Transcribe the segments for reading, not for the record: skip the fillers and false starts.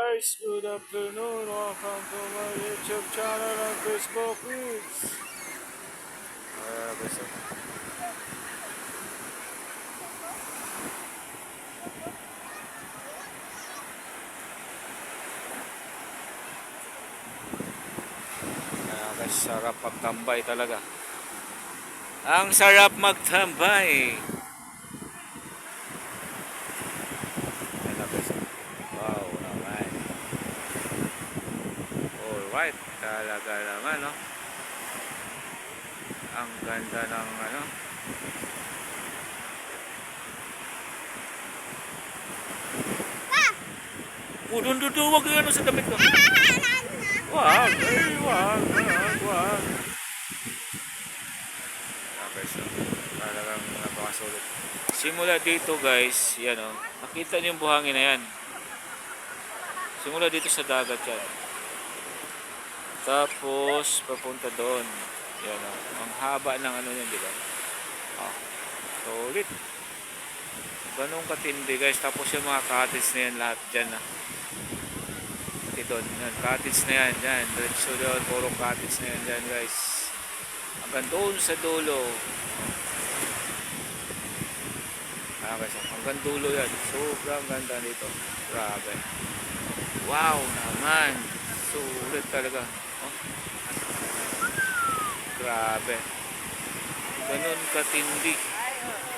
guys, good afternoon. Welcome to my YouTube channel and Facebook page. Guys, guys, sarap magtambay talaga. Ang sarap magtambay. Guys, wow naman. Alright, talaga naman, no? Ang ganda ng ano. Doon, wag yung ano sa damit ko. Wag, wag. Okay, so talagang napakasulit. Simula dito guys, yan o. Nakita niyo yung buhangin na yan. Simula dito sa dagat yan. Tapos papunta doon. Yan o. Ang haba ng ano yan, di ba? Solid. Ganun katindi guys. Tapos yung mga cottage na yan lahat dyan na. Doon, yan, cottage na yan, dyan, diretso doon, puro cottage na yan dyan guys, hanggang doon sa dulo, guys, hanggang dulo yan, sobrang ganda dito, grabe, wow naman, sulit talaga, grabe, ganun katindi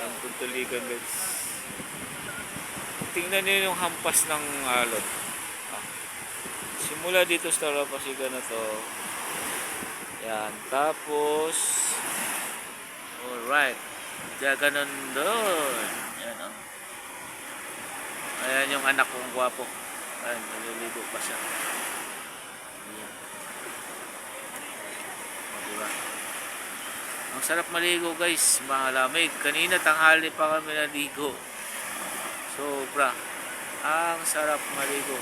ang Tutuligan guys. Tingnan niyo yung hampas ng alon. Simula dito sa Talapasigan na to. Yan. Tapos alright. Diyan ganun doon. Yan o. Ayan yung anak kong gwapo. Ayan. Naliligo pa siya. Ayan. Diba? Ang sarap maligo guys. Malamig. Kanina tanghali pa kami naligo. Sobra. Ang sarap maligo.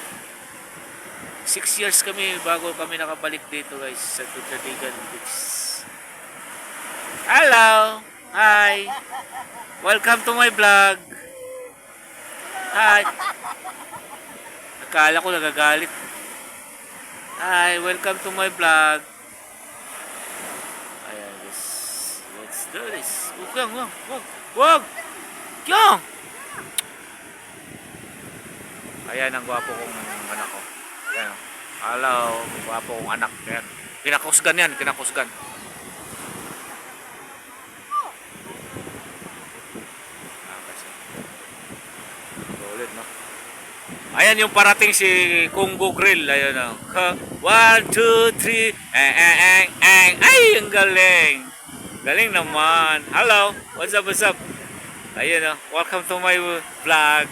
6 years kami bago kami nakabalik dito guys sa Tutuligan Beach. Hello! Hi! Welcome to my vlog. Hi! Akala ko nagagalit. Hi! Welcome to my vlog. Ayan guys. Let's do this. Wag! Kyong! Ayan ang gwapo kong anak ko. Ayan. Hello, gwapo kong anak. Ayan. Kinakusgan yan, kinakusgan. Solid, no? Ayan yung parating si Congo Grill. Ayan, no? 1, 2, 3. Ay, ang galing. Galing naman. Hello, what's up? Ayan, no? Welcome to my vlog.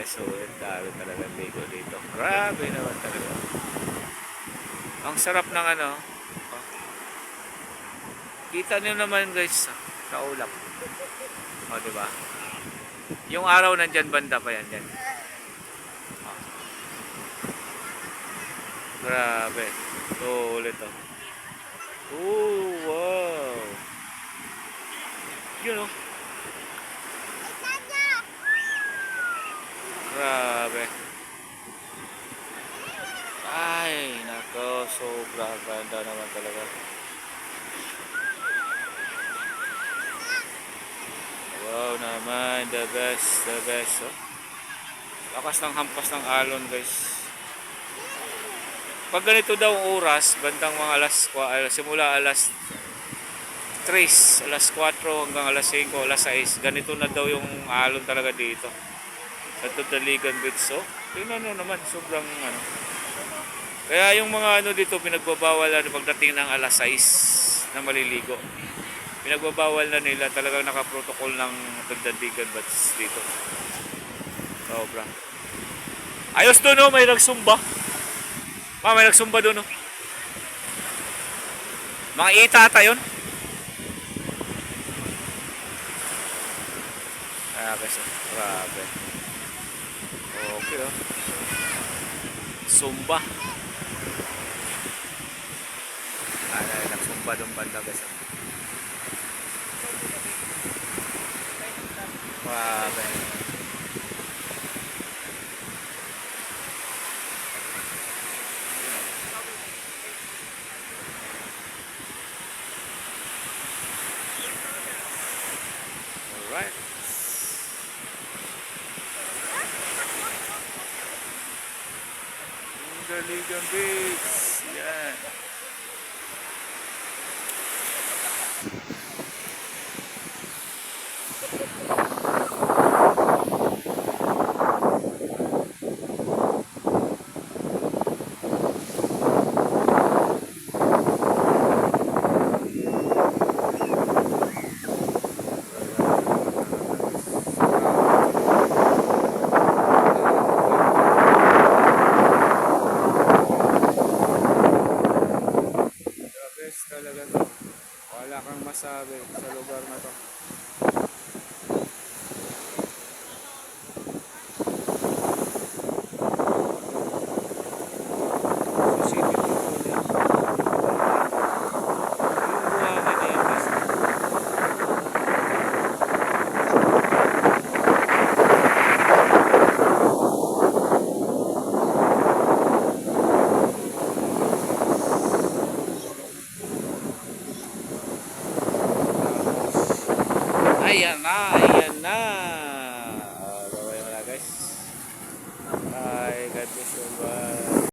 Sulit talaga ligo dito. Grabe naman talaga. Ang sarap ng ano. Kita niyo naman guys sa ulap. Diba? Yung araw nandyan banda pa yan dyan. Grabe. Sulit to. Wow. Yun oh. Grabe. Ay, nako, sobra ganda naman talaga. Wow naman, the best. Oh. Lakas ng hampas ng alon guys. Pag ganito daw ang oras, bandang mga simula alas 3, alas 4 hanggang alas 5, alas 6, ganito na daw yung alon talaga dito. Sa Tutuligan Beach. So, tingnan nyo naman, sobrang ano. Kaya yung mga ano dito, pinagbabawal na pagdating ng alas 6 na maliligo. Pinagbabawal na nila, talagang nakaprotocol ng Tutuligan Beach dito. Sobra. Ayos doon, no? May nagsumba. May nagsumba doon, no? Mga itata yun. Kasi, grabe. Okay, oh. Sumba. Nagsumba doon banda guys. Grabe. Religion Beach. Yan. The best talaga to. Wala kang masabi sa lugar na to. City to ulit. Yung buhangin na yan guys. Ayan na, ayan na.